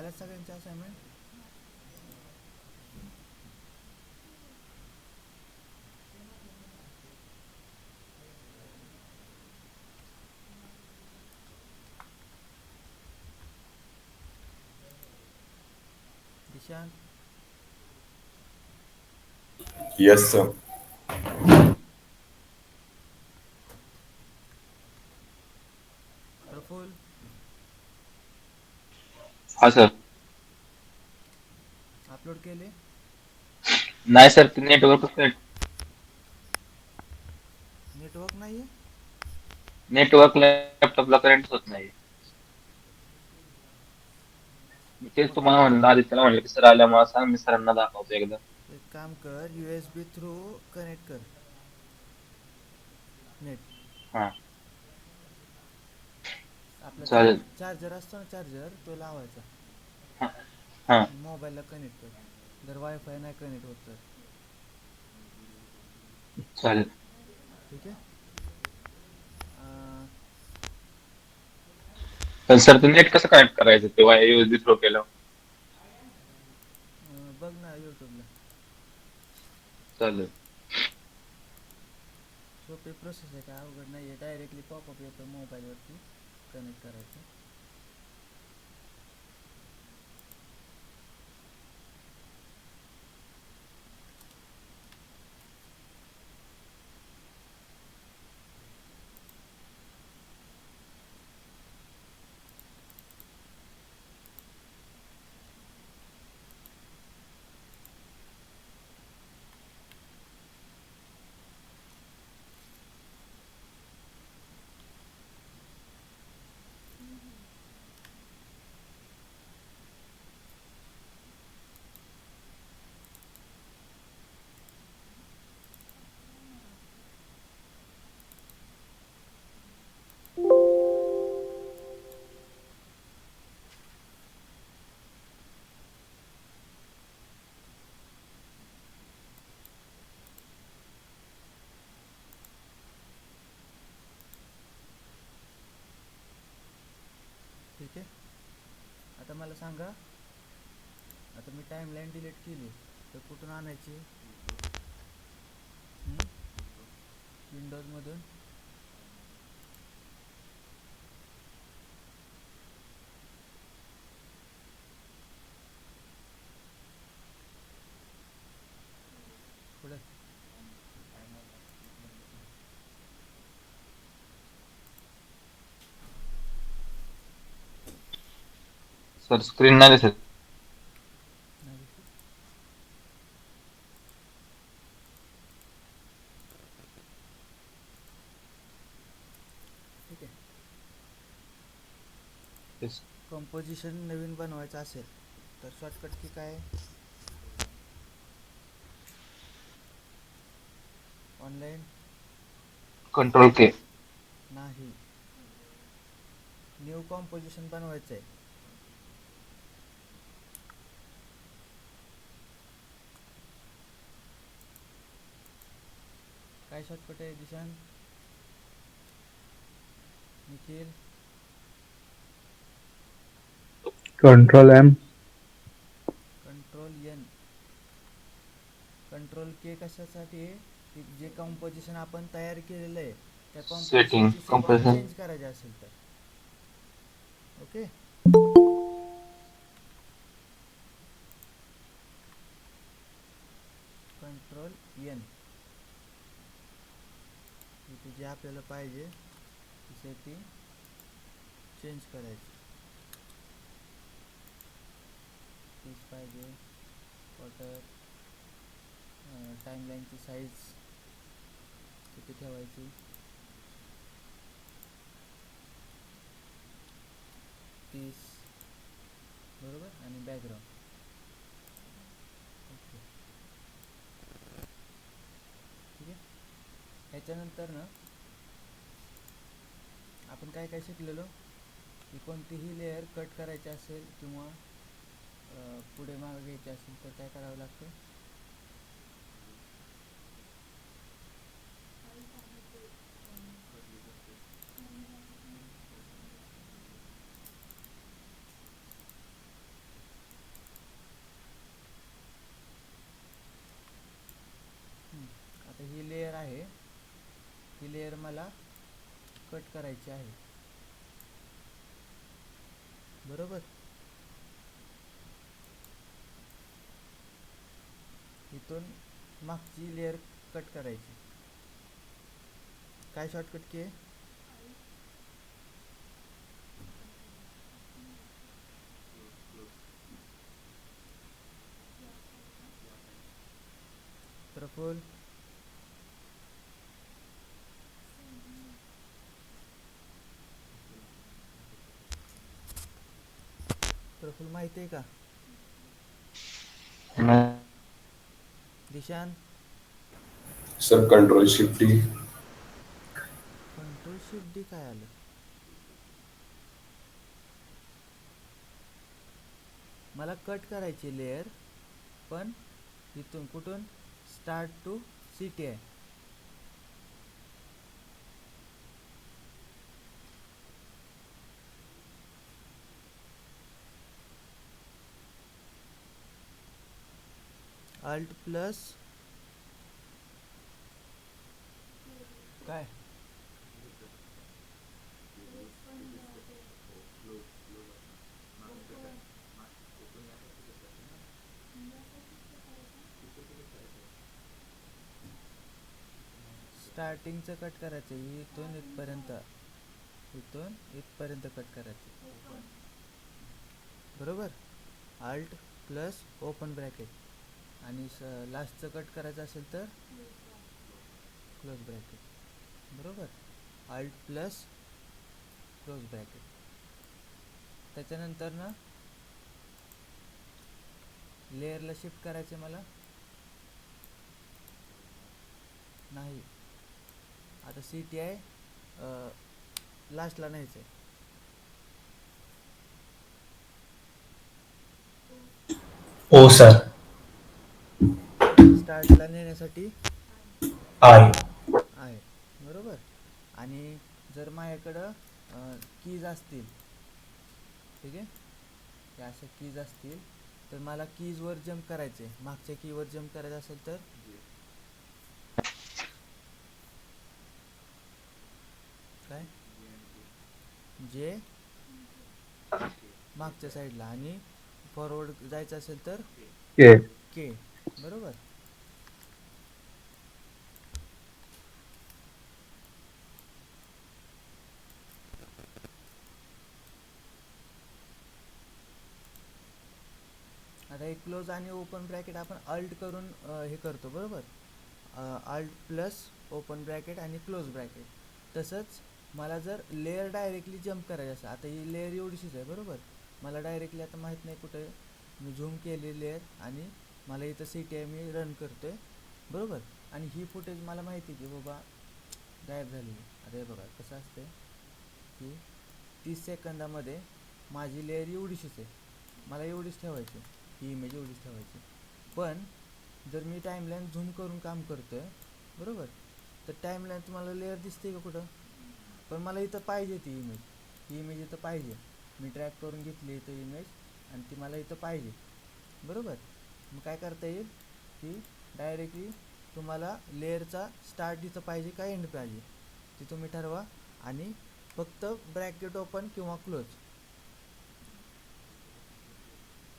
झाल्या सगळ्यांच्या assignment? Dishant. Yes, sir. Praful. हा सर. अपलोड केले? नाही सर, ते नेटवर्क नेटवर्क नाही आहे. नेटवर्क लॅपटॉपला कनेक्ट होत नाही. मी तेच मग तुम्हाला म्हणलं, आदित्यला म्हणलं की सर आल्यामुळे सांग, मी सरांना दाखवतो एकदा. एक काम कर, USB थ्रू कनेक्ट कर नेट. हा आपला चालेल. चार्जर असतो ना, चार्जर तो लावायचा हा हा आणि मोबाईलला कनेक्ट कर. जर वायफाय नाही कनेक्ट होत तर. चालेल. ठीक आहे. पण सर ते नेट कसं कनेक्ट करायचं ते वाय USB थ्रू केलं? बघ ना यूट्यूबला. चालेल. सोपी प्रोसेस आहे, काय अवघड नाही आहे. डायरेक्टली पॉपअप येतं मोबाईलवरती कनेक्ट करायचं. ठीक आहे. आता मला सांगा, आता मी टाईमलाईन डिलीट केली तर कुठून आणायची? विंडोजमधून. पुढे. सर स्क्रीन नाही दिसत. नाही दिसत. ठीक आहे. Yes. कंपोजिशन नवीन बनवायचं असेल तर शॉर्टकट की काय? Online control K. नाही. न्यू कंपोजिशन बनवायचं आहे. काय शॉर्टकट आहे Dishan? Nikhil. Control M. Control N. Control K कशासाठी आहे की जे कंपोजिशन आपण तयार केलेलं आहे त्या सेटिंग कंपोजिशनची सेटिंग कंप्रेशन. चेंज करायची असेल तर. ओके. Control N. इथे जे आपल्याला पाहिजे ती सेटिंग चेंज करायची. तीच पाहिजे. क्वार्टर. टाईमलाईनची साईज किती ठेवायची? 30. बरोबर. आणि बॅकग्राऊंड. ओके. ठीक आहे. ह्याच्यानंतर ना आपण काय काय शिकलेलो की कोणतीही लेअर कट करायची असेल किंवा पुढे मागे घ्यायची असेल तर काय करावं लागतं? कट करायची आहे, बरोबर. इथून मागची लेअर कट करायची. काय शॉर्टकट की आहे? प्रफुल, प्रफुल माहिती आहे का? Dishan, sir control shift D. Control shift D काय आलं? मला कट करायची लेअर, पण इथून कुठून? Start to CTI. Alt plus काय? स्टार्टिंगचं कट करायचं, इथून इथपर्यंत, इथून इथपर्यंत कट करायचं, बरोबर. Alt प्लस ओपन ब्रॅकेट, आणि लास्टचं कट करायचं असेल तर क्लोज ब्रॅकेट, बरोबर. Alt plus close bracket. त्याच्यानंतर ना लेअरला शिफ्ट करायचे मला नाही, आता CTI लास्टला न्यायचं आहे. ओ सर. स्टार्टला नेण्यासाठी आय. आहे, बरोबर. आणि जर माझ्याकडं कीज असतील, ठीक आहे, या अशा कीज असतील, तर मला कीजवर जंप करायचे. मागच्या कीवर जंप करायचं असेल तर काय? जे मागच्या साईडला, आणि फॉरवर्ड जायचं असेल तर के, बरोबर. आता एक क्लोज आणि ओपन ब्रॅकेट आपण अल्ट करून हे करतो, बरोबर. अल्ट प्लस ओपन ब्रॅकेट आणि क्लोज ब्रॅकेट. तसंच मला जर लेअर डायरेक्टली जंप करायचं असेल, आता ही लेअर एवढीशीच आहे, बरोबर. मला डायरेक्टली आता माहीत नाही कुठे मी झूम केली लेअर, आणि मला इथं CTI मी रन करतोय, बरोबर. आणि ही फुटेज मला माहिती की बाबा गायब झालेली. अरे बघा कसं असते की 30 सेकंदामध्ये माझी लेअर एवढीशीच आहे, मला एवढीच ठेवायची, ही इमेज एवढीच ठेवायची. पण जर मी टाईमलाईन झूम करून काम करतोय, बरोबर, तर टाईमलाईन तुम्हाला लेअर दिसते का कुठं? पण मला इथं पाहिजे ती इमेज, ही इमेज इथं पाहिजे. मी ट्रॅक करून घेतली इथं इमेज, आणि ती मला इथं पाहिजे, बरोबर. मग काय करता येईल की डायरेक्टली तुम्हाला लेअरचा स्टार्ट इथं पाहिजे का एंड पाहिजे ते तुम्ही ठरवा, आणि फक्त ब्रॅकेट ओपन किंवा क्लोज.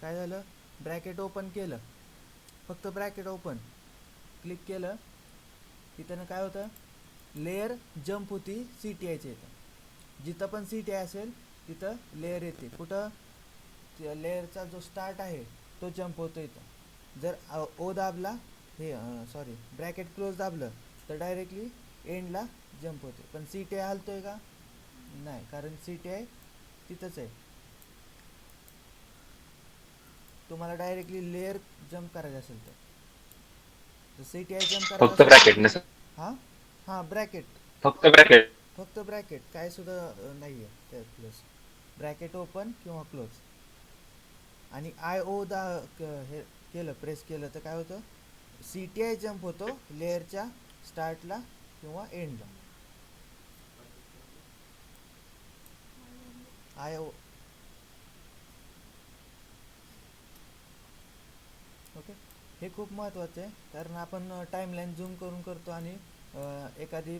काय झालं? ब्रॅकेट ओपन केलं, फक्त ब्रॅकेट ओपन क्लिक केलं, तिथं काय होतं? लेअर जंप होती CTIच्या इथं. जिथं पण CTI असेल तिथं लेअर येते. कुठं? लेअरचा जो स्टार्ट आहे तो जंप होतो इथं. जर ओ दाबला, हे सॉरी ब्रॅकेट क्लोज दाबलं, तर डायरेक्टली एंडला जंप होते. पण CTI हलतोय का? नाही, कारण CTI तिथंच आहे. तुम्हाला डायरेक्टली लेअर जंप करायचं असेल तर CTI जंप करायचं फक्त असेल ब्रॅकेट तर नसं. हां ब्रॅकेट, फक्त ब्रॅकेट. फक्त ब्रॅकेट, काय सुद्धा नाही आहे त्या प्लस. ब्रॅकेट ओपन किंवा क्लोज, आणि IO हे केलं, प्रेस केलं तर काय होतं? CTI जंप होतो लेअरच्या स्टार्टला किंवा एंडला. IO, okay. हे खूप महत्त्वाचं आहे, कारण आपण टाईमलाईन झूम करून करतो, आणि एखादी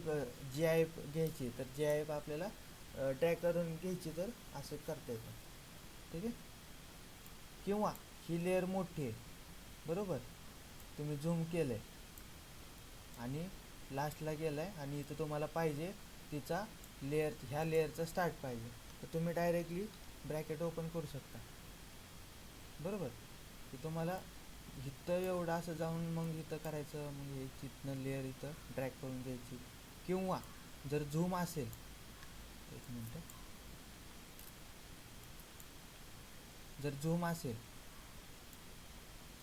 जी आय एफ घ्यायची तर जी आय एफ आपल्याला ड्रॅग करून घ्यायची तर असं करता येतं. ठीक आहे. किंवा ही लेअर मोठी आहे बरोबर, तुम्ही झूम केलं आहे आणि लास्टला गेलं आहे आणि इथं तुम्हाला पाहिजे तिचा लेअर, ह्या लेअरचा स्टार्ट पाहिजे, तर तुम्ही डायरेक्टली ब्रॅकेट ओपन करू शकता बरोबर. की तुम्हाला इथं एवढं असं जाऊन मग इथं करायचं, मग हे इथनं लेअर इथं ड्रॅग करून घ्यायची. किंवा जर झूम असेल, एक मिनटं, जर झूम असेल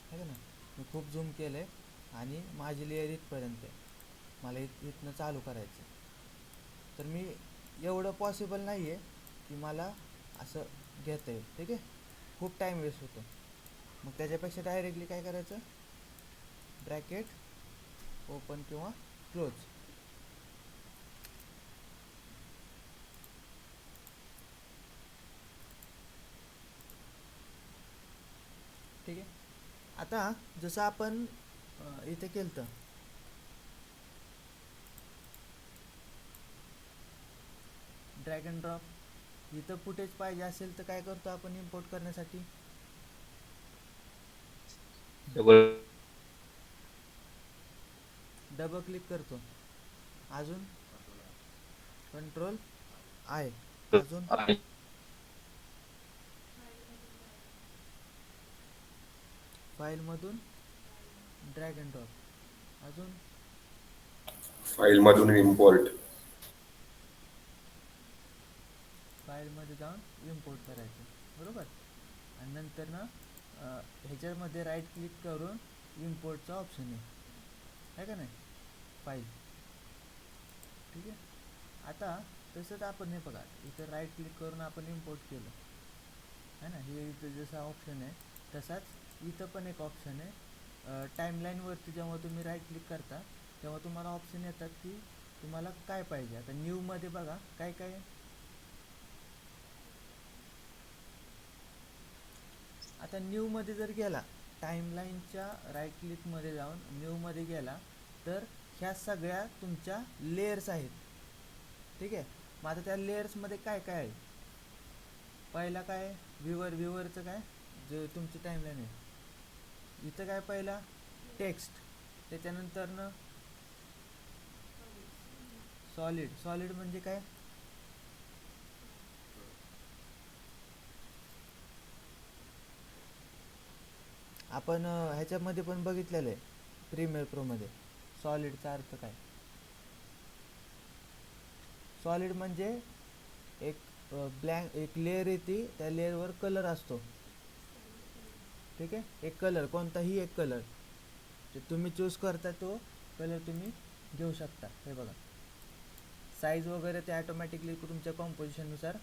आहे का ना, मी खूप झूम केलं आहे आणि माझी लेअर इथपर्यंत आहे, मला इथनं चालू करायचं, तर मी एवढं पॉसिबल नाही आहे की मला असं घेता येईल. ठीक आहे, खूप टाईम वेस्ट होतो. मग त्याच्यापेक्षा डायरेक्टली काय करायचं, ब्रॅकेट ओपन किंवा क्लोज. ठीक आहे. आता जसं आपण इथे केलं ड्रॅग अँड ड्रॉप, इथं फुटेज पाहिजे असेल तर काय करतो आपण इम्पोर्ट करण्यासाठी, डबल क्लिक करतो, अजून कंट्रोल आय, अजून फाईलमधून ड्रॅग अँड ड्रॉप, अजून फाईलमधून इम्पोर्ट. फाईलमध्ये जाऊन इम्पोर्ट करायचं बरोबर. आणि नंतर ना ह्याच्यामध्ये राईट क्लिक करून इम्पोर्टचा ऑप्शन आहे का नाही, फाईल. ठीक आहे. आता तसंच आपण हे बघा, इथं राईट क्लिक करून आपण इम्पोर्ट केलं आहे ना, हे इथं जसा ऑप्शन आहे तसाच इथं पण एक ऑप्शन आहे. टाईमलाईनवरती जेव्हा तुम्ही राईट क्लिक करता तेव्हा तुम्हाला ऑप्शन येतात की तुम्हाला काय पाहिजे. आता न्यूमध्ये बघा काय काय, आता न्यूमध्ये जर गेला, टाईमलाईनच्या राईट क्लिकमध्ये जाऊन न्यूमध्ये गेला तर ह्या सगळ्या तुमच्या लेयर्स आहेत. ठीक आहे. मग आता त्या लेयर्समध्ये काय काय आहे, पहिला काय व्ह्यूवरचं काय, जे तुमची टाईमलाईन आहे, इथं काय पहिला टेक्स्ट, त्याच्यानंतरनं सॉलिड. सॉलिड म्हणजे काय, आपण ह्याच्यामध्ये पण बघितलेलं आहे प्रीमियर प्रोमध्ये, सॉलिडचा अर्थ काय. सॉलिड म्हणजे एक ब्लँक एक लेअर येते, त्या लेअरवर कलर असतो. ठीक आहे. एक कलर, कोणताही एक कलर जे तुम्ही चूज करता तो कलर तुम्ही घेऊ शकता. हे बघा, साईज वगैरे ते ॲटोमॅटिकली तुमच्या कॉम्पोजिशननुसार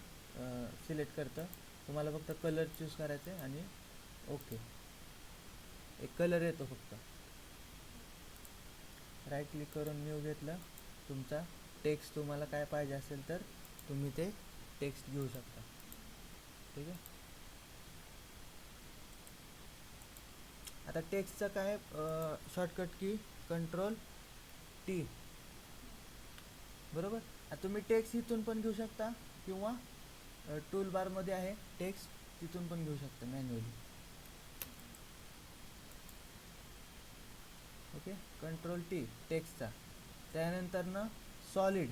सिलेक्ट करतं. तुम्हाला फक्त कलर चूज करायचं आहे आणि ओके, एक कलर येतो फक्त. राईट क्लिक करून न्यू घेतलं, तुमचा टेक्स्ट तुम्हाला काय पाहिजे असेल तर तुम्ही ते टेक्स्ट घेऊ शकता. ठीक आहे. आता टेक्स्टचं काय शॉर्टकट की कंट्रोल टी बरोबर. आता तुम्ही टेक्स्ट इथून पण घेऊ शकता किंवा टूल बारमध्ये आहे टेक्स्ट, तिथून पण घेऊ शकता मॅन्युअली. ओके, कंट्रोल टी टेक्स्टचा. त्यानंतरनं सॉलिड,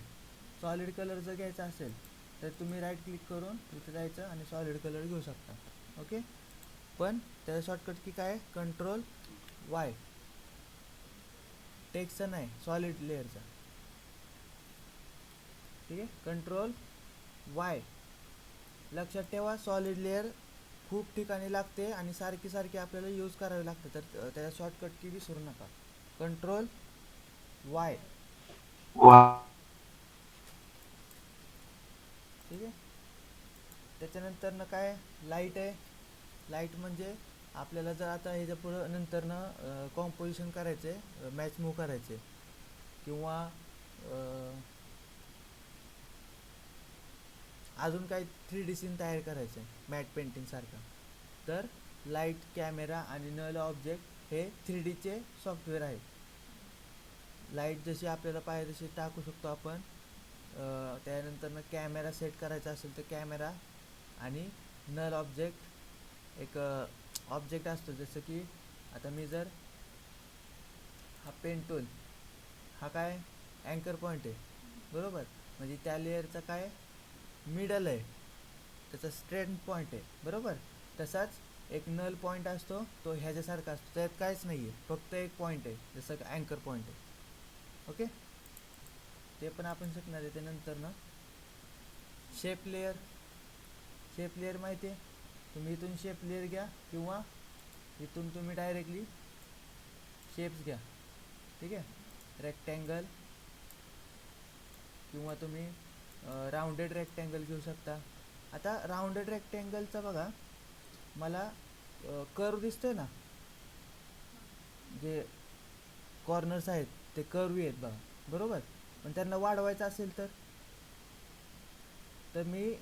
सॉलिड कलर जर घ्यायचा असेल तर तुम्ही राईट क्लिक करून इथं जायचं आणि सॉलिड कलर घेऊ शकता. ओके, पण त्याचा शॉर्टकट की काय, कंट्रोल वाय, टेक्स्टचा नाही, सॉलिड लेअरचा. ठीक आहे. कंट्रोल वाय, लक्षात ठेवा सॉलिड लेअर खूप ठिकाणी लागते आणि सारखी आपल्याला यूज करावी लागते, तर त्याचा शॉर्टकट की विसरू नका, कंट्रोल वाय. ठीक आहे. त्याच्यानंतरनं काय, लाईट आहे. लाईट म्हणजे आपल्याला जर आता ह्याच्या पुढं नंतरनं कॉम्पोजिशन करायचे, मॅच मूव करायचे किंवा अजून काही 3D सीन तयार करायचं आहे मॅट पेंटिंग सारखं, तर लाईट, कॅमेरा आणि नल ऑब्जेक्ट हे 3Dचे सॉफ्टवेअर आहेत. लाईट जशी आपल्याला पाहिजे तशी टाकू शकतो आपण. त्यानंतर कॅमेरा सेट करायचा असेल तर कॅमेरा आणि नल ऑब्जेक्ट एक ऑब्जेक्ट असतो, जसं की आता मी जर हा पेन टूल हा काय अँकर पॉईंट आहे बरोबर, म्हणजे त्या लेअरचा काय मिडल आहे, त्याचा स्ट्रेंथ पॉईंट आहे बरोबर. तसाच एक नल पॉईंट असतो, तो ह्याच्यासारखा असतो, त्यात काहीच नाही आहे, फक्त एक पॉईंट आहे जसं की अँकर पॉईंट आहे. ओके, ते पण आपण शिकणार आहे. त्यानंतर शेप लेअर. शेप लेअर माहिती आहे, तुम्ही इथून शेप लेअर घ्या किंवा इथून तुम्ही डायरेक्टली शेप्स घ्या. ठीक आहे, रेक्टँगल किंवा तुम्ही राऊंडेड रेक्टँगल घेऊ शकता. आता राऊंडेड रेक्टँगलचा बघा, मला कर्व दिसतोय ना, जे कॉर्नर्स आहेत ते कर्वी आहेत बघा बरोबर. पण त्यांना वाढवायचं असेल तर मी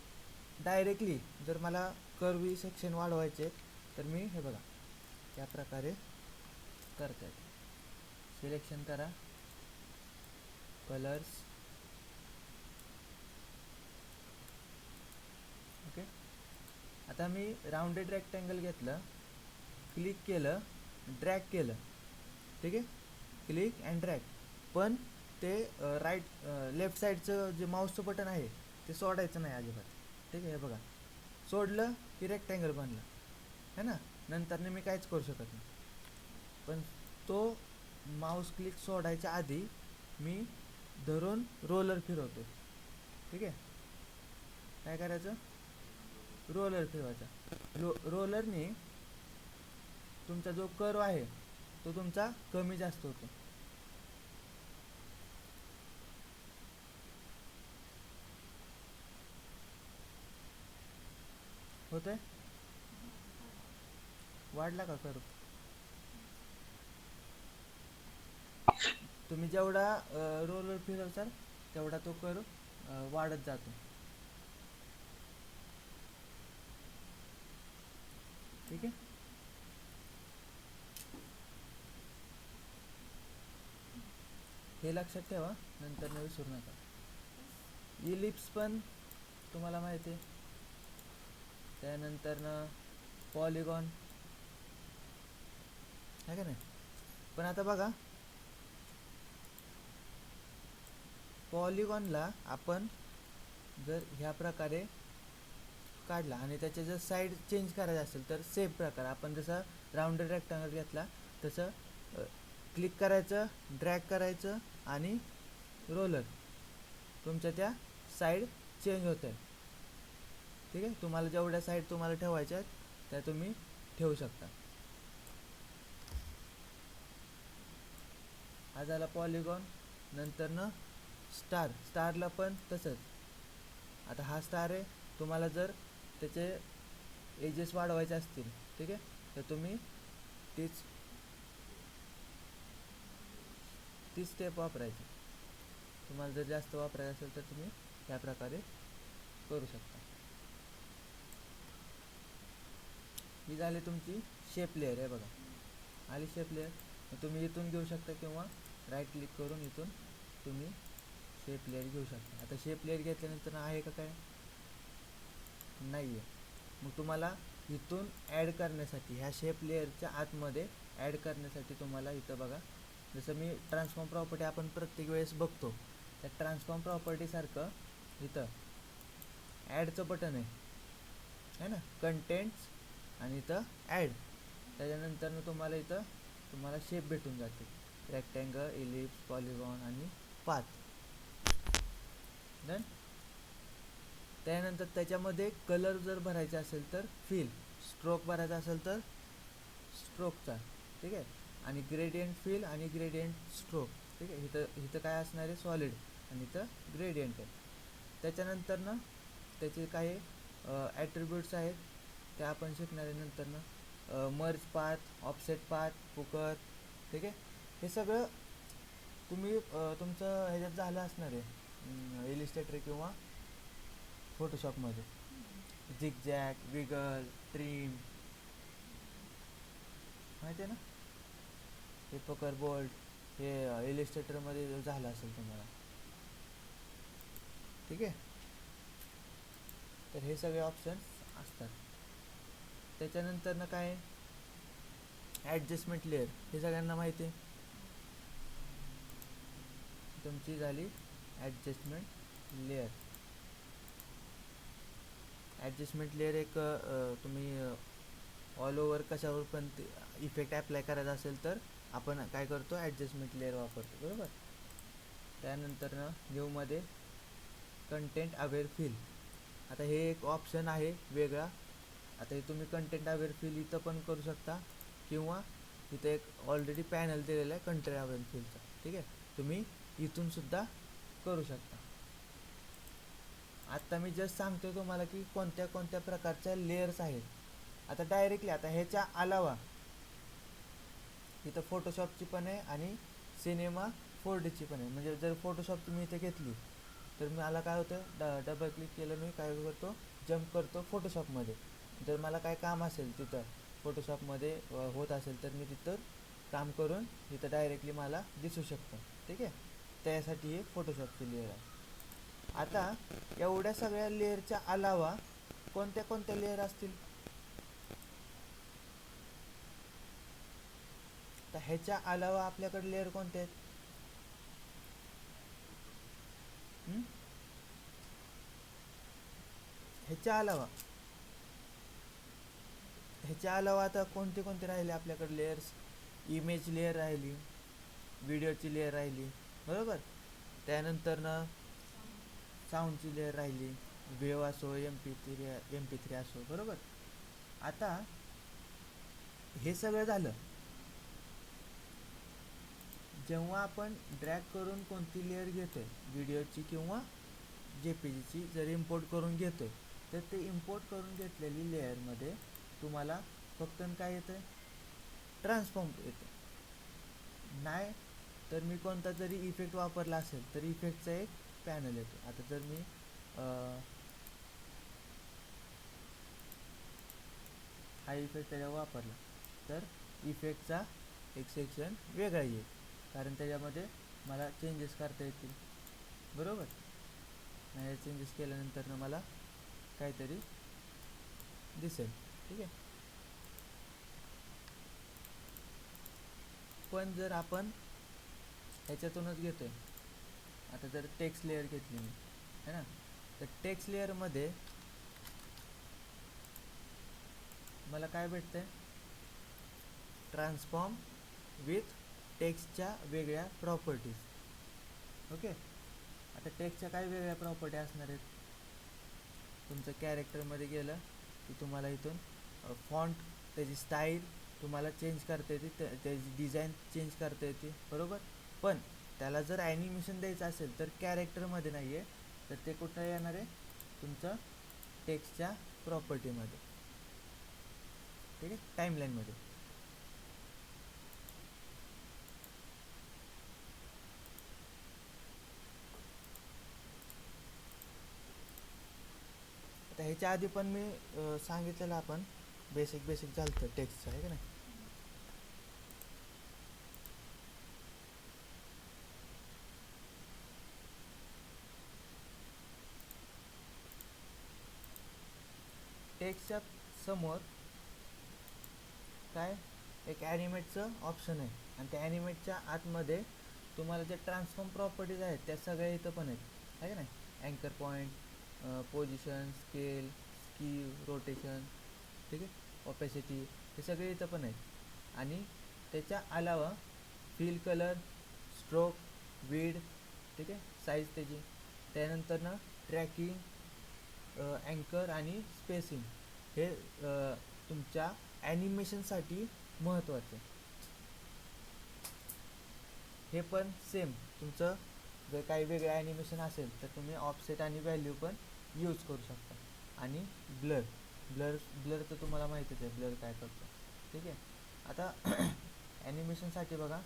डायरेक्टली, जर मला कर्वी सेक्शन वाढवायचे तर मी हे बघा त्या प्रकारे करता येते. सिलेक्शन करा, कलर्स, ओके. आता मी राऊंडेड रेक्टँगल घेतलं, क्लिक केलं, ड्रॅग केलं, ठीक आहे, क्लिक अँड ड्रॅग. पण ते लेफ्ट साईडचं जे माऊसचं बटन आहे ते सोडायचं नाही अजिबात. ठीक आहे, हे बघा सोडलं की रेक्टँगल बनला है ना. नंतर मी काहीच करू शकत नाही, पण तो माऊस क्लिक सोडायच्या आधी मी धरून रोलर फिरवतो. ठीक आहे, काय करायचं, रोलर फिरवायचा. रोलरने तुमचा जो कर्व आहे तो तुमचा कमी जास्त होतो. होतंय, वाढला का कर्व. तुम्ही जेवढा रोलर फिरवसाल तेवढा तो कर्व वाढत जातो. ठीक आहे, हे लक्षात ठेवा, नंतर न विसरू नका. इलिप्स पण तुम्हाला माहिती आहे. त्यानंतर पॉलिगॉन आहे का नाही. पण आता बघा, पॉलिगॉनला आपण जर ह्या प्रकारे काढला आणि त्याचे जर साईड चेंज करायचे असेल तर सेम प्रकार आपण जसं राऊंडेड रेक्टँगल घेतला तसं क्लिक करायचं, ड्रॅग करायचं आणि रोलर, तुमच्या त्या साईड चेंज होत आहे. ठीक आहे, तुम्हाला जेवढ्या साईड तुम्हाला ठेवायच्या आहेत त्या तुम्ही ठेवू शकता. हा झाला पॉलिगॉन. नंतर स्टारला पण तसंच. आता हा स्टार आहे, तुम्हाला जर त्याचे एजेस वाढवायचे असतील ठीक आहे तर तुम्ही तीच स्टेप वापरायची. तुम्हाला जर जास्त वापरायचं असेल तर तुम्ही त्या प्रकारे करू शकता. ही झाली तुमची शेप लेअर आहे बघा, आली शेप लेअर. तुम्ही इथून घेऊ शकता किंवा राईट क्लिक करून इथून तुम्ही शेप लेअर घेऊ शकता. आता शेप लेअर घेतल्यानंतर आहे का काय, नाही आहे. मग तुम्हाला इथून ॲड करण्यासाठी ह्या शेप लेअरच्या आतमध्ये ॲड करण्यासाठी तुम्हाला इथं बघा, जसं मी ट्रान्सफॉर्म प्रॉपर्टी आपण प्रत्येक वेळेस बघतो, त्या ट्रान्सफॉर्म प्रॉपर्टीसारखं इथं ॲडचं बटन आहे ना, कंटेंट्स आणि इथं ॲड. त्याच्यानंतर तुम्हाला शेप भेटून जाते, रेक्टँगल, इलिप्स, पॉलिगॉन आणि पाथ. डन. त्यानंतर त्याच्यामध्ये कलर जर भरायचे असेल तर फिल, स्ट्रोक भरायचा असेल तर स्ट्रोकचा. ठीक आहे, आणि ग्रेडियंट फिल आणि ग्रेडियंट स्ट्रोक. ठीक आहे, इथं काय असणार आहे, सॉलिड, आणि इथं ग्रेडियंट आहे. त्याच्यानंतर त्याचे काही ॲट्रिब्यूट्स आहेत ते आपण शिकणार आहे नंतर. Merge path, offset path, cooker. ठीक आहे, हे सगळं तुम्ही तुमचं ह्याच्यात झालं असणार आहे इलिस्ट्रेटर किंवा फोटोशॉपमध्ये. झिगझॅग, विगल, ट्रिम माहिती आहे ना, हे पकर बोल्ट. हे इलिस्ट्रेटरमध्ये झालं असेल तुम्हाला. ठीक आहे. तर हे सगळे ऑप्शन्स असतात. त्याच्यानंतर ना काय ॲडजस्टमेंट लेअर, हे सगळ्यांना माहिती आहे. तुमची झाली ॲडजस्टमेंट लेअर. ॲडजस्टमेंट लेअर एक तुम्ही ऑल ओव्हर कशावर पण इफेक्ट अप्लाय करायचा असेल तर आपण काय करतो, ॲडजस्टमेंट लेअर वापरतो, बरोबर. त्यानंतर ना न्यूमध्ये कंटेंट अवेअर फिल. आता हे एक ऑप्शन आहे वेगळा. आता हे तुम्ही कंटेंट अवेअर फिल इथं पण करू शकता किंवा इथं एक ऑलरेडी पॅनल दिलेला आहे कंटेंट अवेअर फिलचा. ठीक आहे, तुम्ही इथून सुद्धा करू शकता. आत्ता मी जस्ट सांगतो तुम्हाला की कोणत्या कोणत्या प्रकारच्या लेयर्स आहेत. आता डायरेक्टली आता ह्याच्या अलावा इथं फोटोशॉपची पण आहे आणि सिनेमा 4Dची पण आहे. म्हणजे जर फोटोशॉपची मी इथे घेतली तर मला काय होतं, डबल क्लिक केलं मी काय करतो, जम्प करतो फोटोशॉपमध्ये. जर मला काय काम असेल तिथं फोटोशॉपमध्ये होत असेल तर मी तिथं काम करून इथं डायरेक्टली मला दिसू शकतं. ठीक आहे, त्यासाठी हे फोटोशॉपची लेअर आहे. आता एवढ्या सगळ्या लेअरच्या अलावा कोणत्या कोणत्या लेअर असतील, तर ह्याच्या अलावा आपल्याकडे लेअर कोणते आहेत? ह्याच्या अलावा आता कोणते कोणते राहिले आपल्याकडे लेअर्स? इमेज लेअर राहिली, व्हिडिओची लेअर राहिली, बरोबर. त्यानंतर ना साऊंडची लेअर राहिली, वेव असो, MP3 असो, बरोबर. आता हे सगळं झालं. जेव्हा आपण ड्रॅग करून कोणती लेअर घेतोय, व्हिडिओची किंवा JPGची जर इम्पोर्ट करून घेतोय, तर ते इम्पोर्ट करून घेतलेली लेअरमध्ये तुम्हाला फक्त काय येतं, ट्रान्सफॉर्म येतं. नाही तर मी कोणता जरी इफेक्ट वापरला असेल तर इफेक्टचा एक पॅनल येतो. आता जर मी हा इफेक्ट त्याच्यावर वापरला तर इफेक्टचा एक सेक्शन वेगळा येईल, कारण त्याच्यामध्ये मला चेंजेस करता येतील, बरोबर. नाही चेंजेस केल्यानंतर ना मला काहीतरी दिसेल. ठीक आहे. पण जर आपण ह्याच्यातूनच घेतोय, आता जर टेक्स्ट लेअर घेतली मी, है ना, तर टेक्स्ट लेअरमध्ये मला काय भेटतंय, ट्रान्सफॉर्म विथ टेक्स्टच्या वेगळ्या प्रॉपर्टीज. ओके. आता टेक्स्टच्या काय वेगळ्या प्रॉपर्टी असणार आहेत? तुमचं कॅरेक्टरमध्ये गेलं की तुम्हाला इथून फॉन्ट, त्याची स्टाईल तुम्हाला चेंज करता येते, त्याची डिझाईन चेंज करता येते, बरोबर. पण त्याला जर ॲनिमेशन द्यायचं असेल तर कॅरेक्टरमध्ये नाही आहे, तर ते कुठं येणार आहे, तुमचं टेक्स्टच्या प्रॉपर्टीमध्ये. ठीक आहे, टाईमलाईनमध्ये. आता ह्याच्या आधी पण मी सांगितलेलं आपण बेसिक झालं टेक्स्टचं, आहे का नाही. टेक्स्टच्या समोर काय एक ॲनिमेटचं ऑप्शन आहे, आणि त्या ॲनिमेटच्या आतमध्ये तुम्हाला जे ट्रान्सफॉर्म प्रॉपर्टीज आहेत त्या सगळ्या इथं पण आहेत, आहे का नाही. अँकर पॉईंट, पोझिशन, स्केल, स्कीव, रोटेशन, ठीक आहे, ऑपेसिटी, हे सगळे इथं पण आहेत. आणि त्याच्या अलावा फिल कलर, स्ट्रोक, विड, ठीक आहे, साईज त्याची. त्यानंतर ना ट्रॅकिंग, अँकर आणि स्पेसिंग, हे तुमच्या ॲनिमेशनसाठी महत्त्वाचं. हे पण सेम तुमचं जर काही वेगळं ॲनिमेशन असेल तर तुम्ही ऑफसेट आणि व्हॅल्यू पण यूज करू शकता. आणि ब्लर तर तुम्हाला माहितीच आहे, ब्लर काय करतो. ठीक आहे. आता ॲनिमेशनसाठी बघा,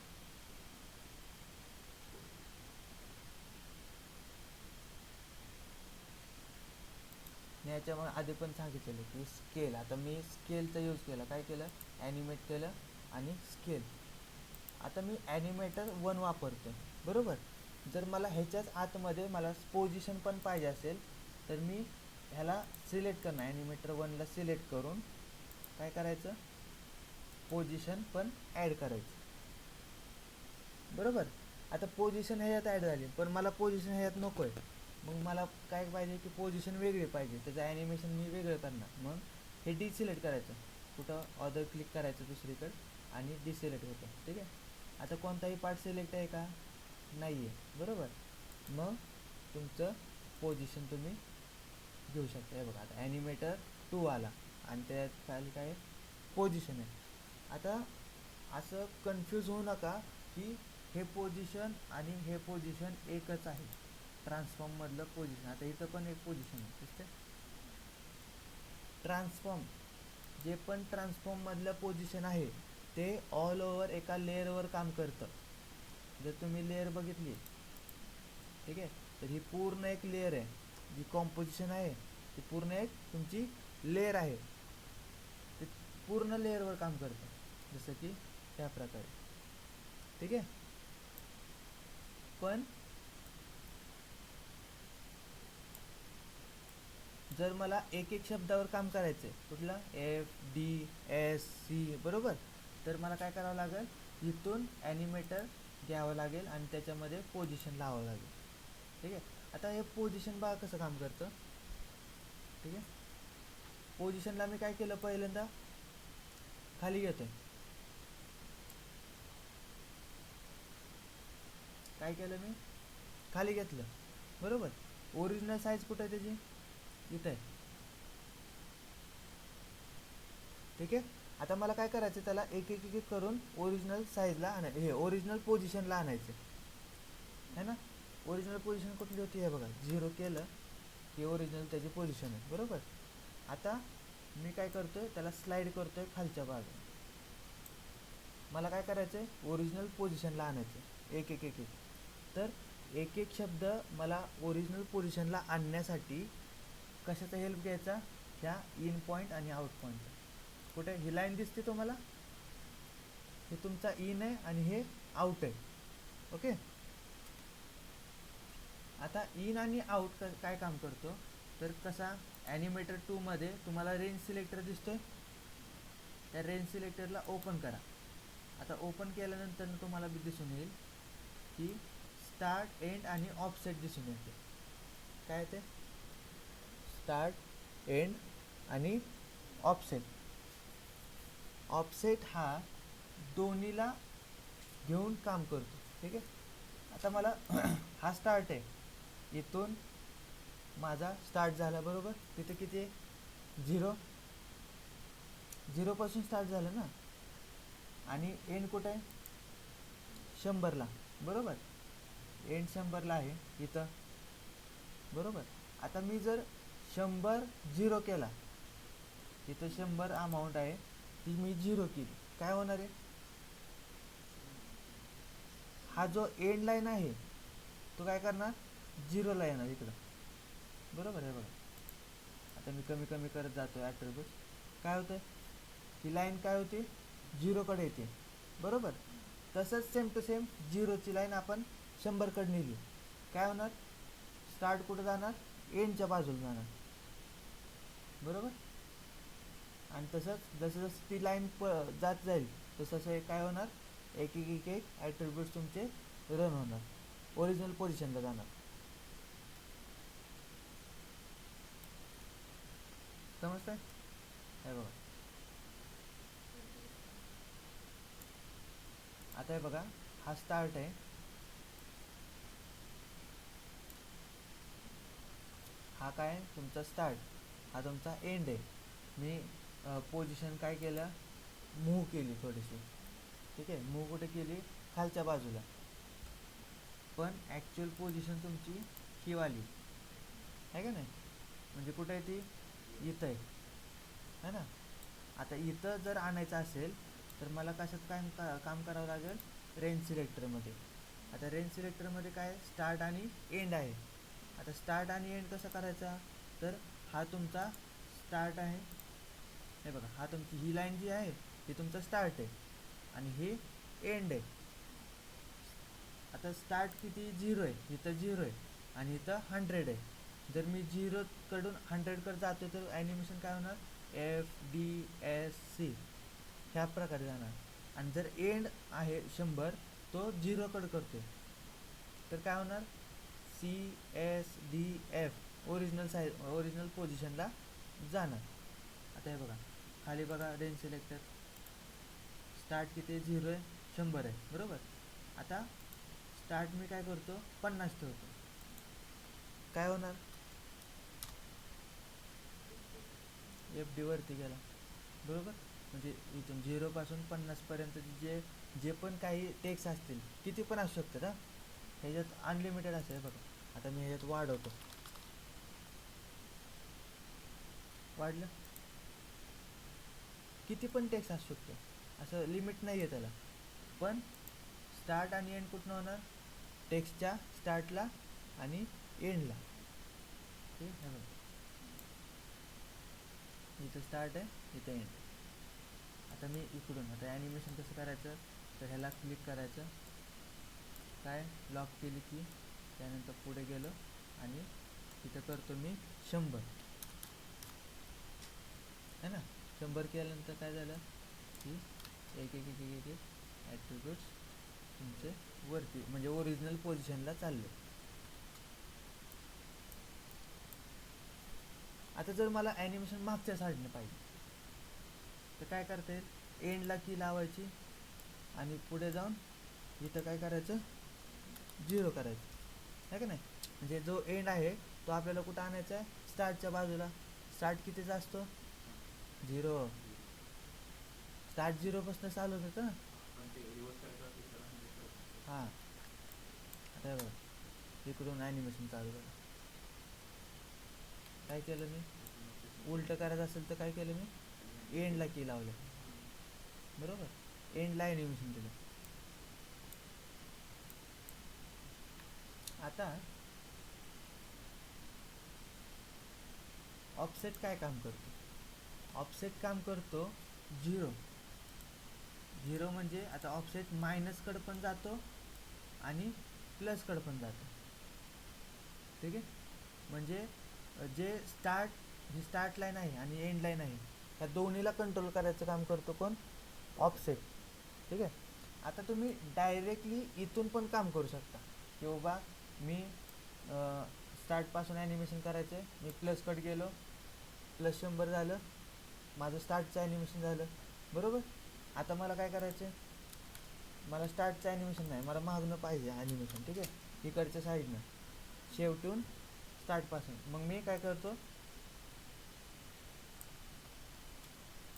मी याच्या मग आधी पण सांगितलेलं की स्केल. आता मी स्केलचा यूज केला, काय केलं, ॲनिमेट केलं आणि स्केल. आता मी ॲनिमेटर 1 वापरतो बरोबर. जर मला ह्याच्याच आतमध्ये मला पोझिशन पण पाहिजे असेल तर मी ह्याला सिलेक्ट करणार, ॲनिमेटर 1ला सिलेक्ट करून काय करायचं, पोझिशन पण ॲड करायचं बरोबर. आता पोझिशन ह्याच्यात ॲड झाली पण मला पोझिशन ह्याच्यात नको आहे, मग मला काय पाहिजे की पोझिशन वेगळी पाहिजे, त्याचं ॲनिमेशन मी वेगळं करणार. मग हे डिसिलेक्ट करायचं, कुठं ऑदर क्लिक करायचं दुसरीकडे आणि डिसिलेक्ट होतं. ठीक आहे. आता कोणताही पार्ट सिलेक्ट आहे का, नाही आहे बरोबर. मग तुमचं पोझिशन तुम्ही घेऊ शकता. हे बघा आता ॲनिमेटर 2 आला आणि त्यात खाली काय पोझिशन आहे. आता असं कन्फ्यूज होऊ नका की हे पोझिशन आणि हे पोझिशन एकच आहे, ट्रान्सफॉर्ममधलं पोझिशन. आता इथं पण एक पोझिशन आहे दिसते. ट्रान्सफॉर्म जे पण ट्रान्सफॉर्ममधलं पोझिशन आहे ते ऑल ओव्हर एका लेअरवर काम करतं. जर तुम्ही लेअर बघितली, ठीक आहे, तर ही पूर्ण एक लेअर आहे, जी कॉम्पोजिशन आहे ती पूर्ण एक तुमची लेअर आहे, ते पूर्ण लेअरवर काम करतं, जसं की त्या प्रकारे. ठीक आहे. पण जर मला एक एक शब्दावर काम करायचं आहे, कुठला FDSC बरोबर, तर मला काय करावं लागेल, इथून ॲनिमेटर घ्यावं लागेल आणि त्याच्यामध्ये पोझिशन लावावं लागेल. ठीक आहे. आता हे पोझिशन बघा कसं काम करतं. ठीक आहे. पोझिशनला मी काय केलं, पहिल्यांदा खाली घेतोय, काय केलं मी, खाली घेतलं बरोबर. ओरिजिनल साईज कुठं आहे त्याची, इथं आहे. ठीक आहे. आता मला काय करायचं, त्याला एक एक एक करून ओरिजिनल साईजला आणायचं, हे ओरिजिनल पोझिशनला आणायचं है ना. ओरिजिनल पोझिशन कुठली होती, हे बघा 0 केलं की ओरिजिनल त्याची पोझिशन आहे बरोबर. आता मी काय करतोय, त्याला स्लाइड करतोय खालच्या बाजूला. मला काय करायचं आहे, ओरिजिनल पोझिशनला आणायचं एक एक एक एक. तर एक एक शब्द मला ओरिजिनल पोझिशनला आणण्यासाठी कशाचा हेल्प घ्यायचा, ह्या इन पॉईंट आणि आउट पॉईंट. कुठे ही लाईन दिसते तुम्हाला, हे तुमचा इन आहे आणि हे आउट आहे. ओके. आता इन आणि आउट काय काम करतो, तर कसा, ॲनिमेटर 2 मध्ये तुम्हाला रेंज सिलेक्टर दिसतोय, त्या रेंज सिलेक्टरला ओपन करा. आता ओपन केल्यानंतर तुम्हाला दिसून येईल की स्टार्ट, एंड आणि ऑफसेट दिसून येते. काय ते, स्टार्ट, एंड आणि ऑफसेट. ऑफसेट हा दोन्हीला घेऊन काम करतो. ठीक आहे. आता मला हा स्टार्ट आहे, इथून माझा स्टार्ट झाला बरोबर, तिथे किती आहे, 0, 0 पासून स्टार्ट झालं ना. आणि एंड कुठं आहे, 100ला बरोबर, एंड 100ला आहे इथं बरोबर. आता मी जर 100 0 केला, इथं 100 अमाऊंट आहे ती मी 0 केली, काय होणार आहे, हा जो एंड लाईन आहे तो काय करणार, 0ला येणार इकडं बरोबर. आहे बघा, आता मी कमी कमी करत जातो ॲट्रिब्यूट, काय होतं, ही लाईन काय होते, 0कडे येते बरोबर. तसंच सेम टू सेम 0ची लाईन आपण 100कडे नेली, काय होणार, स्टार्ट कुठं जाणार, एंडच्या बाजूला जाणार बरोबर. आणि तसंच जसं जसं ती लाईन जात जाईल तसं काय होणार, एक एक एक एक ॲट्रिब्यूट्स तुमचे रन होणार, ओरिजिनल पोझिशनला जाणार. समजतंय, हे बघा. आता हे बघा, हा स्टार्ट आहे, हा काय तुमचा स्टार्ट, हा तुमचा एंड आहे. मी पोझिशन काय केलं, मूव्ह केली थोडीशी. ठीक आहे. मूव्ह कुठे केली, खालच्या बाजूला, पण ॲक्च्युअल पोझिशन तुमची ही वाली आहे का नाही, म्हणजे कुठे आहे ती, इथं आहे ना. आता इथं जर आणायचं असेल तर मला कशात काय काम करावं लागेल, रेंज सिलेक्टरमध्ये. आता रेंज सिलेक्टरमध्ये काय, स्टार्ट आणि एंड आहे. आता स्टार्ट आणि एंड कसं करायचा, तर हा तुमचा स्टार्ट आहे, हे बघा, हा तुमची ही लाईन जी आहे ही तुमचा स्टार्ट आहे आणि ही एंड आहे. आता स्टार्ट किती 0 आहे, इथं 0 आहे आणि इथं 100 आहे. जर मी 0 कडून 100 कडे जातो तर ॲनिमेशन काय होणार, FDSC ह्या प्रकारे जाणार. आणि जर एंड आहे 100 तो 0 कडे करतो तर काय होणार, CSDF ओरिजिनल पोझिशनला जाणार. आता हे बघा खाली बघा रेंज सिलेक्टर, स्टार्ट किती 0 आहे, 100 आहे बरोबर. आता स्टार्ट मी काय करतो 50 ठेवतो, काय होणार, FD वरती गेला बरोबर. म्हणजे इथून 0 पासून 50 पर्यंत जे पण काही टेक्स्ट असतील किती पण असू शकतात हा, ह्याच्यात अनलिमिटेड असं आहे बघा. आता मी ह्याच्यात वाढवतो, वाढलं, किती पण टेक्स्ट असू शकतो, असं लिमिट नाही आहे त्याला. पण स्टार्ट आणि एंड कुठनं होणार, टेक्स्टच्या स्टार्टला आणि एंडला. ठीक आहे, इथं स्टार्ट आहे इथं एंड. आता मी इकडून आता ॲनिमेशन कसं करायचं, तर ह्याला क्लिक करायचं, काय लॉक केली की त्यानंतर पुढे गेलो आणि इथं करतो मी 100 है ना. 100 केल्यानंतर काय झालं की एक एक एक एक एक ॲट्रिब्यूट्स तुमचे वरती म्हणजे ओरिजिनल पोझिशनला चालले. आता जर मला ॲनिमेशन मागच्या साईडने पाहिजे तर काय करता येईल, एंडला की लावायची आणि पुढे जाऊन इथं काय करायचं 0 करायचं आहे का नाही. म्हणजे जो एंड आहे तो आपल्याला कुठं आणायचा आहे, स्टार्टच्या बाजूला. स्टार्ट कितीचा असतो 0, स्टार्ट 0 पासून चालू होतं ना. हां आता बघा इकडून ॲनिमेशन चालू करा. काय केलं मी, उलटं करायचं असेल तर काय केलं मी, एंडला की लावलं बरोबर, एंडला ॲनिमेशन दिलं. आता ऑफसेट काय काम करतो, ऑफसेट काम करतो 0 म्हणजे आता ऑफसेट मायनसकडे पण जातो आणि प्लसकडे पण जातो. ठीक आहे, म्हणजे जे स्टार्ट लाईन आहे आणि एंड लाईन आहे त्या दोन्हीला कंट्रोल करायचं काम करतो कोण, ऑफसेट. ठीक आहे, आता तुम्ही डायरेक्टली इथून पण काम करू शकता की बाबा मी स्टार्टपासून ॲनिमेशन करायचं आहे, मी प्लसकडे गेलो, +100 झालं, माझं स्टार्टचं ॲनिमेशन झालं बरोबर. आता मला काय करायचं आहे, मला स्टार्टचं ॲनिमेशन नाही, मला मागणं पाहिजे ॲनिमेशन. ठीक आहे, इकडच्या साईडनं शेवटून स्टार्टपासून. मग मी काय करतो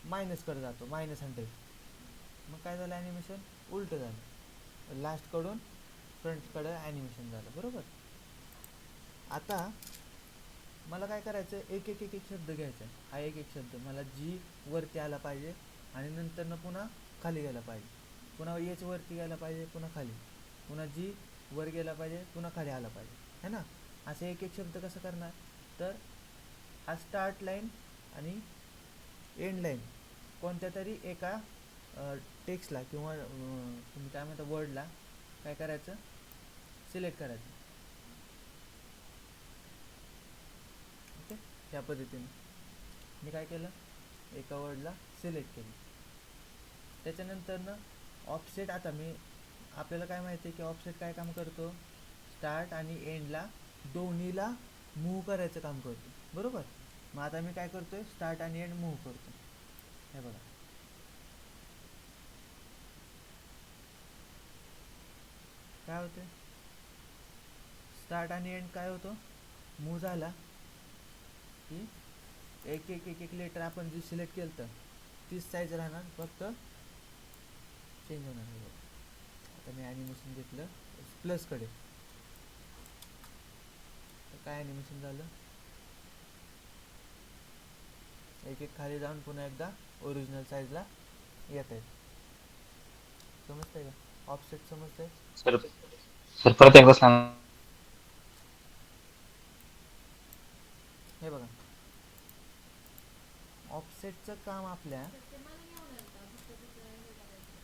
मायनसकडे जातो, -100. मग काय झालं, ॲनिमेशन उलटं झालं, लास्टकडून फ्रंटकडं ॲनिमेशन झालं बरोबर. आता मला काय करायचं, एक एक एक एक शब्द घ्यायचा, हा एक एक शब्द मला जी वरती आला पाहिजे आणि नंतरनं पुन्हा खाली गेला पाहिजे, पुन्हा एच वरती गेला पाहिजे, पुन्हा खाली, पुन्हा जी वर गेला पाहिजे, पुन्हा खाली आला पाहिजे है ना. असे एक एक शब्द कसं करणार, तर हा स्टार्ट लाईन आणि एंड लाईन कोणत्या तरी एका टेक्स्टला किंवा तुम्ही काय म्हणता वर्डला काय करायचं, सिलेक्ट करायचं. ओके, त्या पद्धतीने मी काय केलं, एका वर्डला सिलेक्ट केलं. त्याच्यानंतरनं ऑफसेट, आता आपल्याला काय माहिती आहे की ऑफसेट काय काम करतो, स्टार्ट आणि एंडला दोन्हीला मूव्ह करायचं काम करतो बरोबर. मग आता मी काय करतोय, स्टार्ट आणि एंड मूव्ह करतो. हे बघा काय होतं, स्टार्ट आणि एंड काय होतो, मूव्ह झाला की एक एक एक एक लेटर आपण जी सिलेक्ट केलं तर तीच साईज राहणार, फक्त चेंज होणार. बघा आता मी ॲनिमेशन घेतलं प्लसकडे, तर काय ॲनिमेशन झालं, एक एक खाली जाऊन पुन्हा एकदा ओरिजिनल साईजला येत आहेत. समजतंय का, ऑफसेट समजतंय. सर परत एकदा सांग. हे बघा ऑफसेटचं काम आपल्या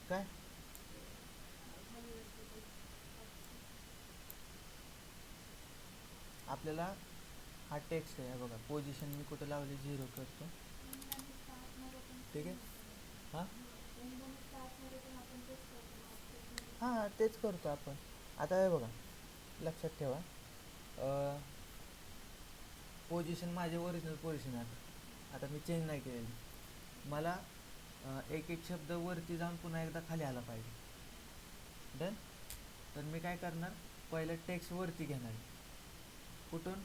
काय, आपल्याला हा टेक्स्ट आहे बघा, पोझिशन मी कुठं लावली 0 करतो, ठीक आहे. हां हां तेच करतो आपण. आता हे बघा लक्षात ठेवा, पोझिशन माझे ओरिजिनल पोझिशन आहे. आता मी चेंज नाही केलेली. मला एक एक शब्द वरती जाऊन पुन्हा एकदा खाली आला पाहिजे. डन. तर मी काय करणार, पहिलं टेक्स्ट वरती घेणार, कुठून,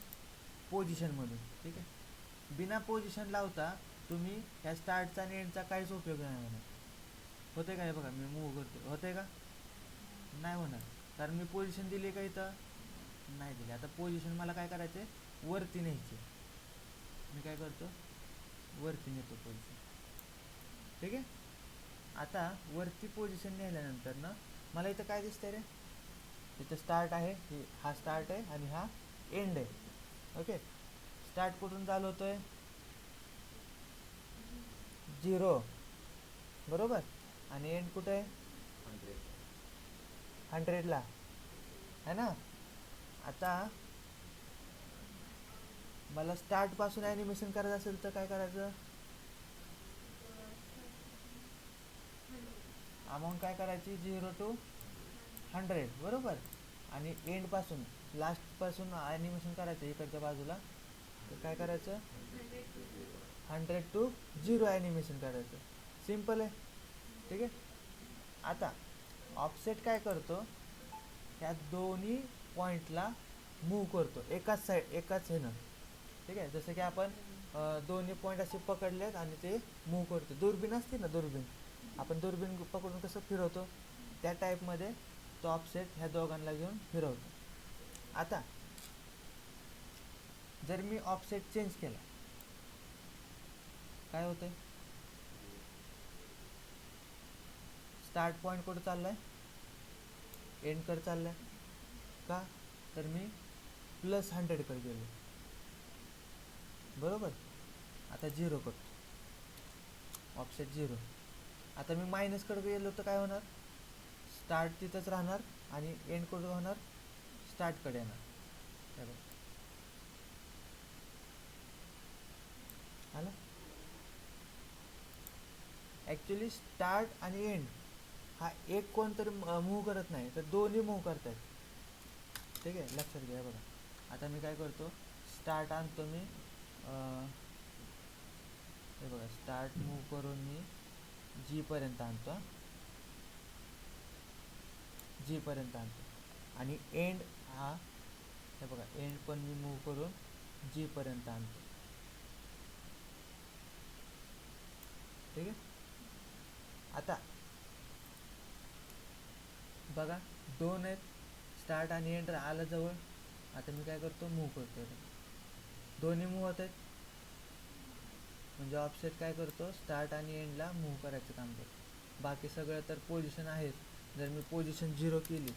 पोझिशनमधून, ठीक आहे. बिना पोझिशन लावता तुम्ही ह्या स्टार्टचा आणि एंडचा काहीच उपयोग नाही होणार. होते का हे बघा, मी मूव्ह करतो, होते का, नाही होणार, कारण मी पोझिशन दिली का इथं, नाही दिली. आता पोझिशन मला काय करायचे, वरती न्यायचे. मी काय करतो, वरती नेतो पोझिशन, ठीक आहे. आता वरती पोझिशन नेल्यानंतर ना मला इथं काय दिसतंय रे, इथं स्टार्ट आहे, हा स्टार्ट आहे आणि हा एंड आहे. ओके, स्टार्ट कुठून चालू होतोय, 0 बरोबर, आणि एंड कुठे आहे, 100ला है ना. आता मला स्टार्ट पासून ॲनिमेशन करायचं असेल तर काय करायचं, अमाऊंट काय करायची, 0 to 100 बरोबर, आणि एंड पासून लास्ट पासून ॲनिमेशन करायचं इकडच्या बाजूला, तर काय करायचं, 100 to 0 ॲनिमेशन करायचं. सिम्पल आहे, ठीक आहे. आता ऑफसेट काय करतो, ह्या दोन्ही पॉईंटला मूव्ह करतो एकाच ह्यानं, ठीक आहे. जसं की आपण दोन्ही पॉईंट असे पकडलेत आणि ते मूव्ह करतो. दुर्बीण असते ना, दुर्बीण, आपण दुर्बीण पकडून कसं फिरवतो, त्या टाईपमध्ये तो ऑफसेट ह्या दोघांना घेऊन फिरवतो. आता जर मी ऑफसेट चेंज केला, काय होतंय, स्टार्ट पॉईंट कुठं चाललाय, एंड कर चाललाय का, तर मी +100 कर गेलो बरोबर. आता 0 करतो, ऑफसेट 0. आता मी मायनस कडे गेलो तर काय होणार, स्टार्ट तिथंच राहणार आणि एंड कुठं होणार, स्टार्टकडे येणार. आलं. ॲक्च्युली स्टार्ट आणि एंड हा एक कोणतरी मूव्ह करत नाही, तर दोन्ही मूव्ह करतात, ठीक आहे. लक्षात घ्या बघा. आता मी काय करतो, स्टार्ट आणतो मी, हे बघा, स्टार्ट मूव्ह करून मी G पर्यंत आणतो, G पर्यंत आणतो, आणि एंड हा, हे बघा, एंड पण मी मूव्ह करून G पर्यंत आणतो, ठीक आहे. आता बघा, 2 आहेत, स्टार्ट आणि एंड आलं जवळ. आता मी काय करतो, मूव्ह करतो, दोन्ही मूव्ह होत आहेत, म्हणजे ऑफसेट काय करतो, स्टार्ट आणि एंडला मूव्ह करायचं काम करतो. बाकी सगळं तर पोझिशन आहेच. जर मी पोझिशन 0 केली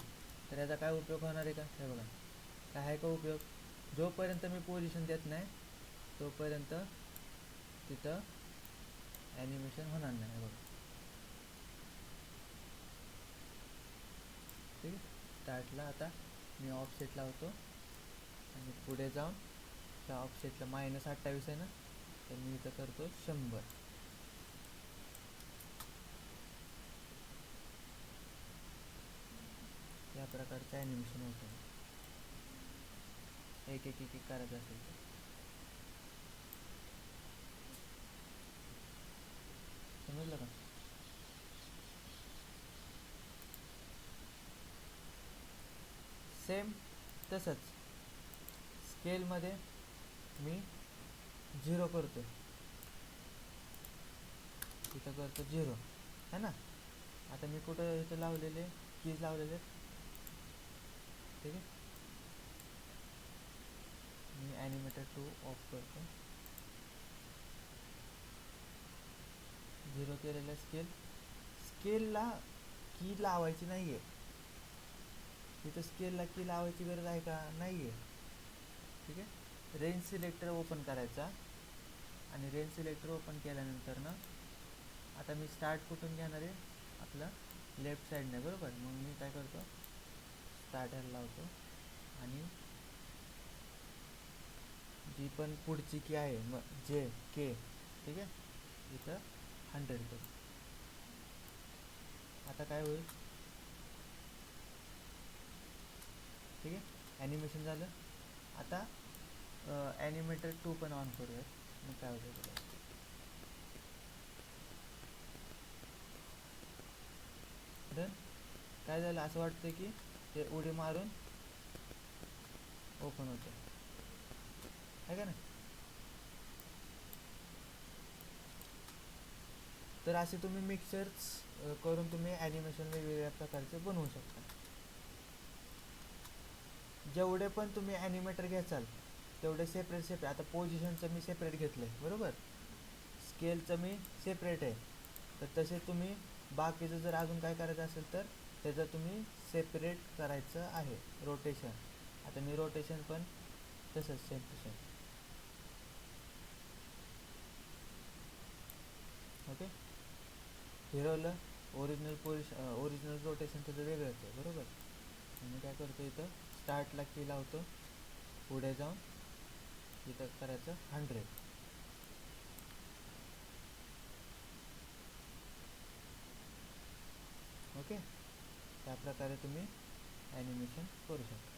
तर याचा काय उपयोग होणार आहे का, हे बघा, काय आहे का उपयोग, जोपर्यंत मी पोझिशन देत नाही तोपर्यंत तिथं ॲनिमेशन होणार नाही, हे बघा, ठीक आहे. स्टार्टला आता मी ऑफसेट लावतो आणि पुढे जाऊन त्या ऑफसेटला -28 आहे ना, तर मी इथं करतो 100. या प्रकारचं ॲनिमेशन होतं, एक एक एक एक करायचं असेल तर. समजलं का. सेम तसंच स्केलमध्ये मी 0 करतो, इथं करतो 0 है ना. आता मी कुठं इथं लावलेले कीज लावलेले, ठीक आहे. मी ॲनिमेटर 2 ऑफ करतो, 0 केलेलं स्केलला की लावायची नाही आहे, तिथं स्केलला की लावायची गरज आहे का, नाही आहे, ठीक आहे. रेंज सिलेक्टर ओपन करायचा, आणि रेंज सिलेक्टर ओपन केल्यानंतर ना आता मी स्टार्ट कुठून घेणार आहे, आपलं लेफ्ट साईडने बरोबर. मग मी काय करतो, स्टार्टर लावतो आणि जी पण पुढची की आहे मग जे के, ठीक आहे, इथं 100 करू. आता काय होईल, ठीक आहे, ॲनिमेशन झालं. आता ॲनिमेटर 2 पण ऑन करूयात, मग काय होतं बघा. डन. काय झालं, असं वाटतं की ते उडी मारून ओपन होतं, आहे का नाही. तर असे तुम्ही मिक्सर्स करून तुम्ही ॲनिमेशन वेगवेगळ्या प्रकारचे बनवू शकता. जेवढे पण तुम्ही ॲनिमेटर घ्याल तेवढे सेपरेट. आता पोझिशनचं मी सेपरेट घेतलं आहे, बरोबर, स्केलचं मी सेपरेट आहे. तर तसे तुम्ही बाकीचं जर अजून काय करायचं असेल तर त्याचं तुम्ही सेपरेट करायचं आहे. रोटेशन, आता मी रोटेशन पण तसंच सेम टू सेम. ओके, फिरवलं, ओरिजिनल रोटेशन त्याचं वेगळंच आहे, बरोबर. मी काय करतो, इथं स्टार्टला की लावतो, पुढे जाऊन इथं करायचं 100. ओके, त्या प्रकारे तुम्ही ॲनिमेशन करू शकता.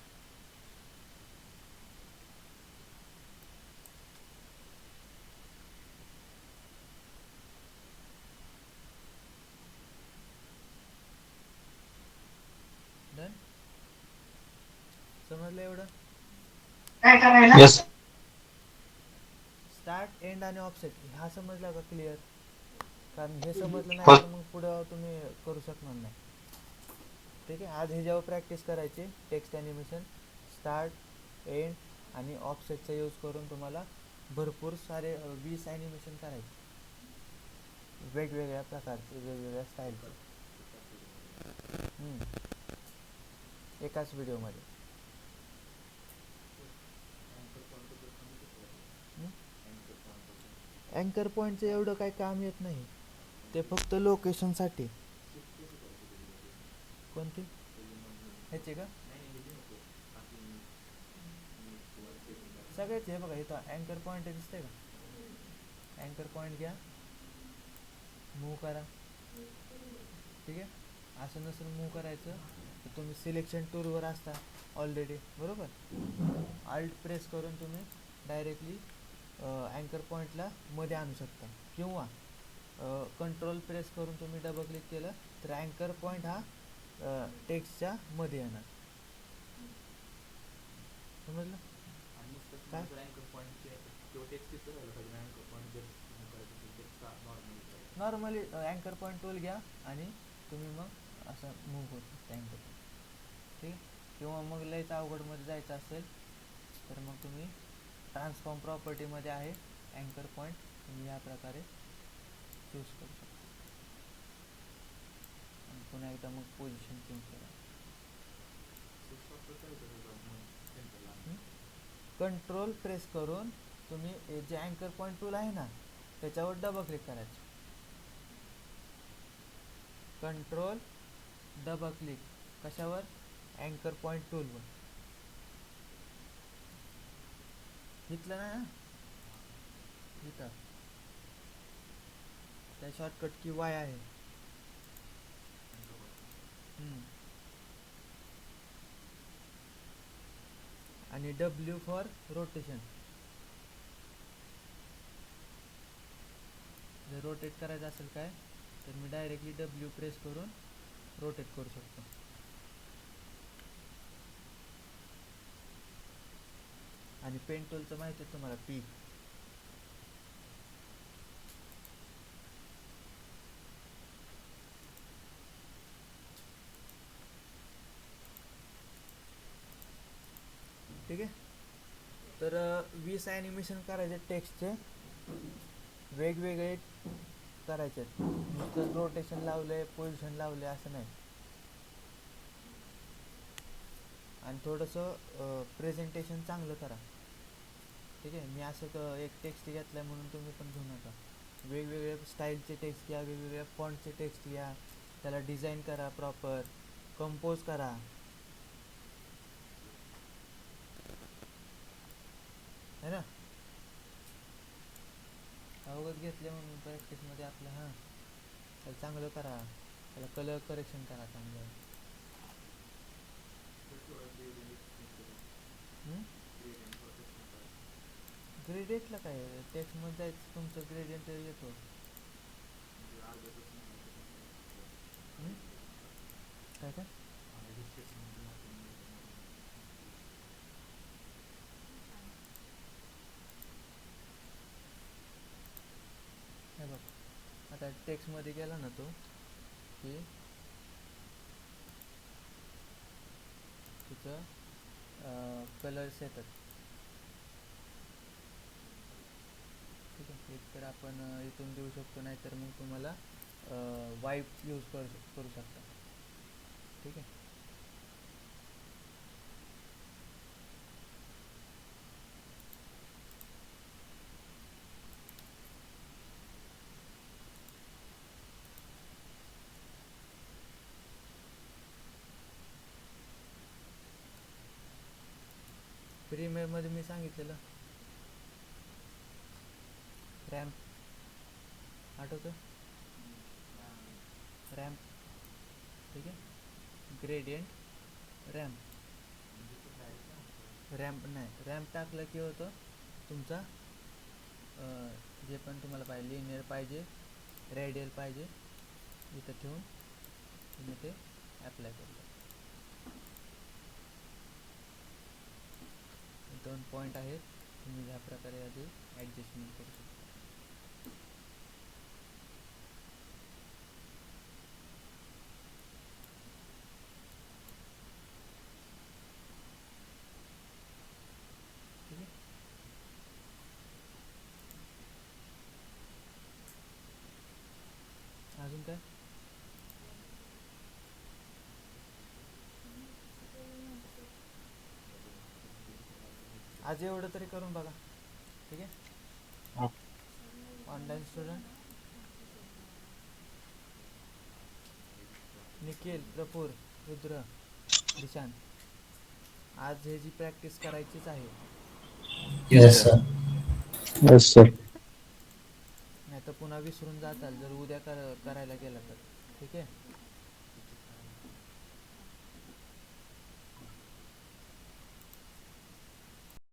डन, समजलं एवढं. Yes. स्टार्ट, एंड आणि ऑफसेट हा समजला का क्लिअर. कारण हे समजलं हो. नाही तर मग पुढं तुम्ही करू शकणार नाही. ठीक आहे, आज ह्याच्यावर प्रॅक्टिस करायची. टेक्स्ट ॲनिमेशन, स्टार्ट, एंड आणि ऑफसेटचा यूज करून तुम्हाला भरपूर सारे 20 ॲनिमेशन करायचे, वेगवेगळ्या प्रकारचे, वेगवेगळ्या स्टाईलचे, एकाच व्हिडिओमध्ये. अँकर पॉईंटचं एवढं काही काम येत नाही, ते फक्त लोकेशनसाठी. कोणती ह्याचे का, सगळेच. हे बघा इथं अँकर पॉईंट दिसतंय का, अँकर पॉईंट घ्या, मूव्ह करा, ठीक आहे. असं नसेल मूव्ह करायचं तर तुम्ही सिलेक्शन टूलवर असता ऑलरेडी, बरोबर. अल्ट प्रेस करून तुम्ही डायरेक्टली अँकर पॉईंटला मध्ये आणू शकता, किंवा कंट्रोल प्रेस करून तुम्ही डबल क्लिक केलं तर अँकर पॉईंट हा टेक्स्टच्या मध्ये येणार. समजलं काय. नॉर्मली अँकर पॉईंट टूल घ्या आणि तुम्ही मग असं मूव्ह करू शकता अँकर पॉईंट, ठीक आहे. किंवा मग लयच अवघडमध्ये जायचं असेल तर मग तुम्ही ट्रान्सफॉर्म प्रॉपर्टीमध्ये आहे अँकर पॉईंट, तुम्ही या प्रकारे चूज करू शकता. आणि पुन्हा एकदा मग पोझिशन चेंज करा. कंट्रोल प्रेस करून तुम्ही जे अँकर पॉईंट टूल आहे ना त्याच्यावर डबल क्लिक करायचं. कंट्रोल डबल क्लिक कशावर, अँकर पॉईंट टूलवर. घेतलं ना इथं, त्या शॉर्टकट की वाय आहे. आणि W फॉर रोटेशन. जर रोटेट करायचं असेल काय तर मी डायरेक्टली W प्रेस करून रोटेट करू शकतो. आणि पेन टूलचं माहिती आहे तुम्हाला, P. ठीक आहे. तर 20 ॲनिमेशन करायचे टेक्स्टचे, वेगवेगळे करायचे. नुसतं रोटेशन लावले, पोझिशन लावले असं नाही. आणि थोडंसं प्रेझेंटेशन चांगलं करा, ठीक आहे. मी असं एक टेक्स्ट घेतलं म्हणून तुम्ही पण घेऊ नका. वेगवेगळे स्टाईलचे टेक्स्ट घ्या, वेगवेगळ्या फॉन्टचे टेक्स्ट घ्या, त्याला डिझाईन करा, प्रॉपर कंपोज करा, है ना. अवगत घेतले म्हणून प्रॅक्टिसमध्ये आपलं हां त्याला चांगलं करा, त्याला कलर करेक्शन करा चांगलं. ग्रेडियंटला काय टेक्स्टमध्ये जायचं तुमचं ग्रेडियंट येतो. काय काय हे बघ आता टेक्स्टमध्ये गेला ना तो की तिथं कलर्स येतात. ठीक आहे, एक तर आपण इथून देऊ शकतो, नाहीतर मग तुम्हाला वाईप यूज करू शकता. ठीक आहे. प्रीमियरमध्ये मी सांगितलेलं रॅम्प आठवतं, रॅम्प. ठीक आहे, ग्रेडियंट रॅम्प. रॅम्प नाही, रॅम्प टाकलं की होतं तुमचा जे पण तुम्हाला पाहिजे, लिनियर पाहिजे, रेडियल पाहिजे, इथं ठेवून तुम्ही ते ॲप्लाय करू शकता. 2 पॉईंट आहेत, तुम्ही ह्या प्रकारे आधी ॲडजस्टमेंट करू शकता. ठीक आहे. अजून काय आज एवढं तरी करून बघा. ठीक आहे. ऑनलाईन स्टुडंट निखिल, प्रफुर, रुद्र, दिशांत, आज हे जी प्रॅक्टिस करायचीच आहे. Yes, sir. Yes, sir. नाही तर पुन्हा विसरून जाताल जर उद्या करायला गेला तर. ठीक आहे.